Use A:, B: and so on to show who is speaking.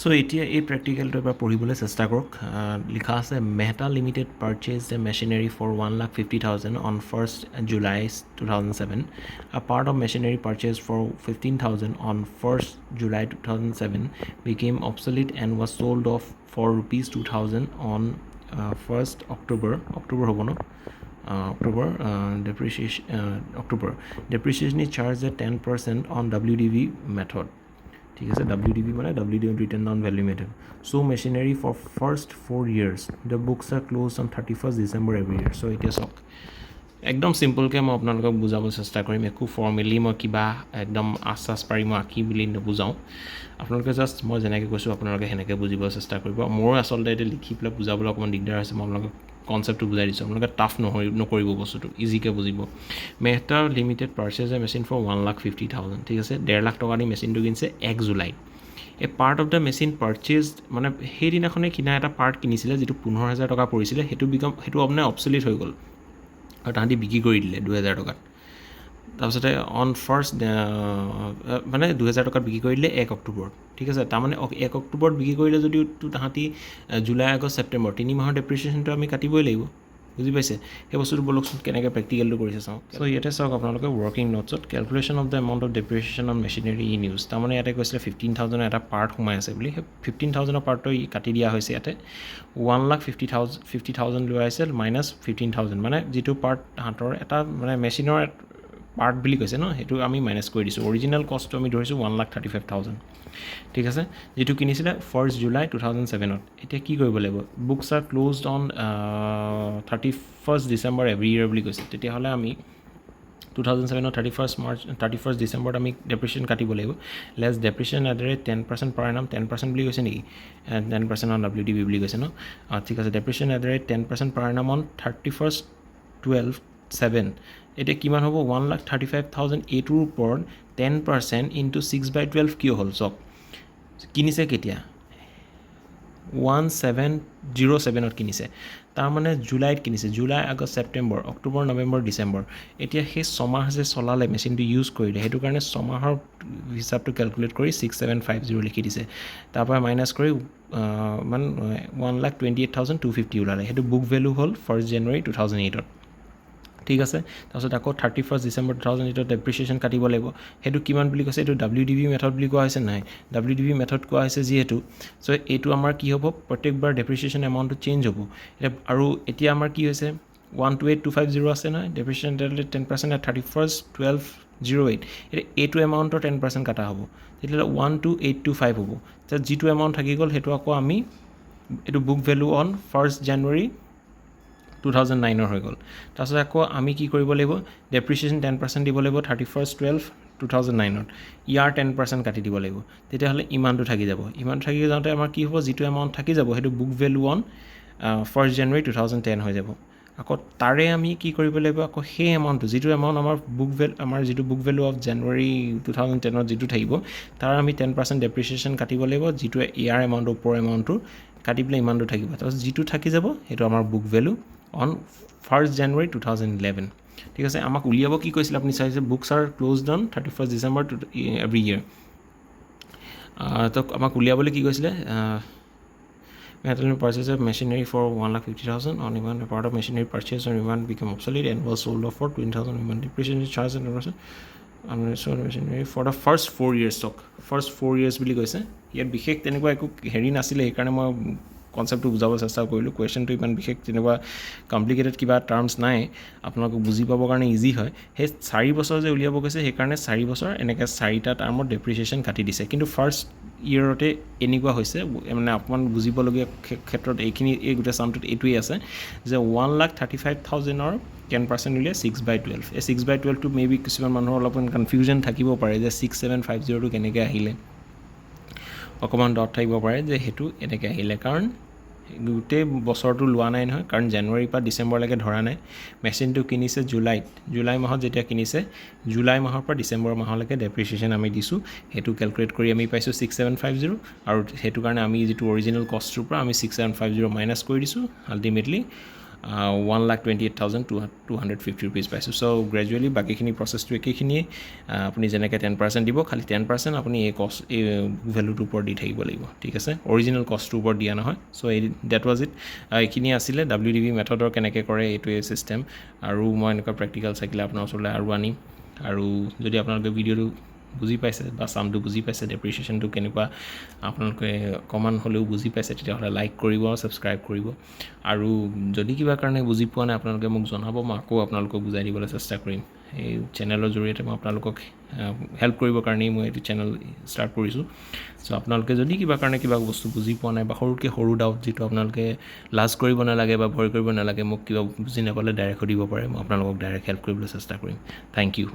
A: So এতিয়া এই প্ৰেক্টিকেলটো এবাৰ পঢ়িবলৈ চেষ্টা কৰক লিখা আছে Mehta limited purchase a machinery for 1,50,000 on 1st July 2007 a part of machinery purchased for 15,000 on 1st July 2007 became obsolete and was sold off for rupees 2,000 on 1st October হ'ব ন October depreciation is charged at 10% on WDV method ঠিক আছে WDV মানে WDV written down value method so machinery for first 4 years the books are closed on 31st December every year so এতিয়া চাওক একদম সিম্পলকৈ মই আপোনালোকক বুজাব চেষ্টা কৰিম একো ফৰ্মেলি মই কিবা একদম আশ্বাস পাৰি মই আঁকি বুলি নুবুজাওঁ আপোনালোকে জাষ্ট মই যেনেকৈ কৈছোঁ আপোনালোকে সেনেকৈ বুজিব চেষ্টা কৰিব মোৰ আচলতে এতিয়া লিখি পেলাই বুজাবলৈ অকণমান দিগদাৰ হৈছে মই আপোনালোকক কনচেপ্টটো বুজাই দিছোঁ আপোনালোকে টাফ নকৰিব বস্তুটো ইজিকৈ বুজিব Mehta limited purchase a machine for 1,50,000 ঠিক আছে 1.5 লাখ টকা দি মেচিনটো কিনিছে 1 জুলাইত এ পাৰ্ট অফ দ্য মেচিন পাৰ্চেজড মানে সেইদিনাখনে কিনা এটা পাৰ্ট কিনিছিলে যিটো 15,000 টকা পৰিছিলে সেইটো আপোনাৰ অবছলিট হৈ গ'ল আৰু তাহাঁতি বিক্ৰী কৰি দিলে 2,000 টকাত তাৰপিছতে অন ফাৰ্ষ্ট মানে 2,000 টকাত বিক্ৰী কৰি দিলে 1 অক্টোবৰ ঠিক আছে তাৰমানে 1 অক্টোবৰত বিক্ৰী কৰিলে যদিও তাহাঁতি জুলাই আগষ্ট ছেপ্টেম্বৰ 3 মাহৰ ডেপ্ৰিচিয়েশ্যনটো আমি কাটিবই লাগিব বুজি পাইছে সেই বস্তুটো বলকচোন কেনেকৈ প্ৰেক্টিকেলটো কৰিছে চাওঁ চ' ইয়াতে চাওক আপোনালোকে ৱৰ্কিং নোটছত calculation of the amount of depreciation on machinery in use তাৰমানে ইয়াতে কৈছিলে 15,000 এটা পাৰ্ট সোমাই আছে বুলি সেই 15,000 পাৰ্টটো কাটি দিয়া হৈছে ইয়াতে 1,50,000 লোৱা হৈছে মাইনাছ 15,000 মানে যিটো পাৰ্ট তাহাঁতৰ এটা মানে মেচিনৰ পাৰ্ট বুলি কৈছে ন সেইটো আমি মাইনাছ কৰি দিছোঁ অৰিজিনেল কষ্টটো আমি ধৰিছোঁ 1,35,000 ঠিক আছে যিটো কিনিছিলে 1st July 2007 এতিয়া কি কৰিব লাগিব books R closed on 31st December every year বুলি কৈছে তেতিয়াহ'লে আমি 2007 31st ডিচেম্বৰত আমি ডেপ্ৰিচিয়েশ্যন কাটিব লাগিব less ডেপ্ৰিচিয়েশ্যন at rate 10% per Enam 10% বুলি কৈছে নেকি 10% অন WDV বুলি কৈছে ন ঠিক আছে depreciation at rate 10% per annum on 31st 12/7 এতিয়া কিমান হ'ব 1,35,000 এইটোৰ ওপৰত 10% ইনটু 6/12 কিয় হ'ল চাওক কিনিছে কেতিয়া 1707 কিনিছে তাৰমানে জুলাইত কিনিছে July August September October November December এতিয়া সেই ছমাহ যে চলালে মেচিনটো ইউজ কৰিলে সেইটো কাৰণে ছমাহৰ হিচাপটো কেলকুলেট কৰি 6750 লিখি দিছে তাৰপৰা মাইনাছ কৰি মানে 1,28,250 ওলালে সেইটো বুক ভেলু হ'ল 1st January 2008 ঠিক আছে তাৰপিছত আকৌ 31st December 2008 ডেপ্ৰিচিয়েশ্যন কাটিব লাগিব সেইটো কিমান বুলি কৈছে এইটো WDV মেথড বুলি কোৱা হৈছে নাই WDV মেথড কোৱা হৈছে যিহেতু চ' এইটো আমাৰ কি হ'ব প্ৰত্যেকবাৰ ডেপ্ৰিচিয়েশ্যন এমাউণ্টটো চেঞ্জ হ'ব আৰু এতিয়া আমাৰ কি হৈছে 128,250 আছে নহয় ডেপ্ৰিচিয়েশ্যন 10% 31st 12/08 এতিয়া এইটো এমাউণ্টৰ 10% কাটা হ'ব তেতিয়াহ'লে 12825 হ'ব যিটো এমাউণ্ট থাকি গ'ল সেইটো আকৌ আমি এইটো book value on 1st January 2009 হৈ গ'ল তাৰপিছত আকৌ আমি কি কৰিব লাগিব ডেপ্ৰিচিয়েশ্যন 10% দিব লাগিব 31st 12/2009 ইয়াৰ 10% কাটি দিব লাগিব তেতিয়াহ'লে ইমানটো থাকি যাব ইমানটো থাকি যাওঁতে আমাৰ কি হ'ব যিটো এমাউণ্ট থাকি যাব সেইটো book value on 1st January 2010 হৈ যাব আকৌ তাৰে আমি কি কৰিব লাগিব আকৌ সেই এমাউণ্টটো যিটো এমাউণ্ট আমাৰ যিটো বুক ভেলু অফ January 2010 যিটো থাকিব তাৰ আমি 10% ডেপ্ৰিচিয়েশ্যন কাটিব লাগিব যিটো ইয়াৰ এমাউণ্টৰ ওপৰ এমাউণ্টটো কাটি পেলাই ইমানটো থাকিব তাৰপিছত যিটো থাকি যাব সেইটো আমাৰ book value on 1st January 2011 ঠিক আছে আমাক উলিয়াব কি কৈছিলে আপুনি চাইছে books R closed on 31st December every year তো আমাক উলিয়াবলৈ কি কৈছিলে Metal purchase of machinery for 1,50,000 on even a part of machinery purchase on even become obsolete and was sold off for 20,000 even depreciation charge and machinery for the first 4 years stock first 4 years বুলি কৈছে ইয়াত বিশেষ তেনেকুৱা একো হেৰি নাছিলে সেইকাৰণে মই কনচেপ্টটো বুজাব চেষ্টা কৰিলোঁ কুৱেশ্যনটো ইমান বিশেষ তেনেকুৱা কমপ্লিকেটেড কিবা টাৰ্মছ নাই আপোনালোকক বুজি পাবৰ কাৰণে ইজি হয় সেই 4 বছৰ যে উলিয়াব গৈছে সেইকাৰণে 4 বছৰ এনেকৈ 4টা টাৰ্মত ডেপ্ৰিচিয়েশ্যন কাটি দিছে কিন্তু ফাৰ্ষ্ট ইয়েৰতে এনেকুৱা হৈছে মানে অকণমান বুজিবলগীয়া ক্ষেত্ৰত এই গোটেই চামটোত এইটোৱেই আছে যে 1,35,000 10% উলিয়াই 6/12 এই 6/12টো মেবি কিছুমান মানুহৰ অলপমান কনফিউজন থাকিব পাৰে যে 6750টো কেনেকৈ আহিলে অকণমান ডট থাকিব পাৰে যে সেইটো এনেকৈ আহিলে কাৰণ গোটেই বছৰটো লোৱা নাই নহয় কাৰণ জানুৱাৰীৰ পৰা ডিচেম্বৰলৈকে ধৰা নাই মেচিনটো কিনিছে জুলাই মাহত যেতিয়া কিনিছে জুলাই মাহৰ পৰা ডিচেম্বৰ মাহলৈকে ডেপ্ৰিচিয়েশ্যন আমি দিছোঁ সেইটো কেলকুলেট কৰি আমি পাইছোঁ 6750 আৰু সেইটো কাৰণে আমি যিটো অৰিজিনেল কষ্টটোৰ পৰা আমি 6750 মাইনাছ কৰি দিছোঁ আল্টিমেটলি 1,28,250 rupees পাইছোঁ চ' গ্ৰেজুৱেলি বাকীখিনি প্ৰচেছটো একেখিনিয়ে আপুনি যেনেকৈ 10% দিব খালি 10% আপুনি এই কষ্ট এই ভেলুটোৰ ওপৰত দি থাকিব লাগিব ঠিক আছে অৰিজিনেল কষ্টটোৰ ওপৰত দিয়া নহয় চ' এই ডেট ৱাজ ইট এইখিনি আছিলে WDV মেথডৰ কেনেকৈ কৰে এইটোৱে ছিষ্টেম আৰু মই এনেকুৱা প্ৰেক্টিকেল থাকিলে আপোনাৰ ওচৰলৈ আৰু আনিম আৰু যদি আপোনালোকে ভিডিঅ'টো বুজি পাইছে বা চামটো বুজি পাইছে ডেপ্ৰিচিয়েশ্যনটো কেনেকুৱা আপোনালোকে অকণমান হ'লেও বুজি পাইছে তেতিয়াহ'লে লাইক কৰিব আৰু ছাবস্ক্ৰাইব কৰিব আৰু যদি কিবা কাৰণে বুজি পোৱা নাই আপোনালোকে মোক জনাব মই আকৌ আপোনালোকক বুজাই দিবলৈ চেষ্টা কৰিম এই চেনেলৰ জৰিয়তে মই আপোনালোকক হেল্প কৰিবৰ কাৰণেই মই এইটো চেনেল ষ্টাৰ্ট কৰিছোঁ চ' আপোনালোকে যদি কিবা কাৰণে কিবা বস্তু বুজি পোৱা নাই বা সৰুতকৈ সৰু ডাউট যিটো আপোনালোকে লাজ কৰিব নালাগে বা ভয় কৰিব নালাগে মোক কিবা বুজি নাপালে ডাইৰেক্ট সুধিব পাৰে মই আপোনালোকক ডাইৰেক্ট হেল্প কৰিবলৈ চেষ্টা কৰিম থেংক ইউ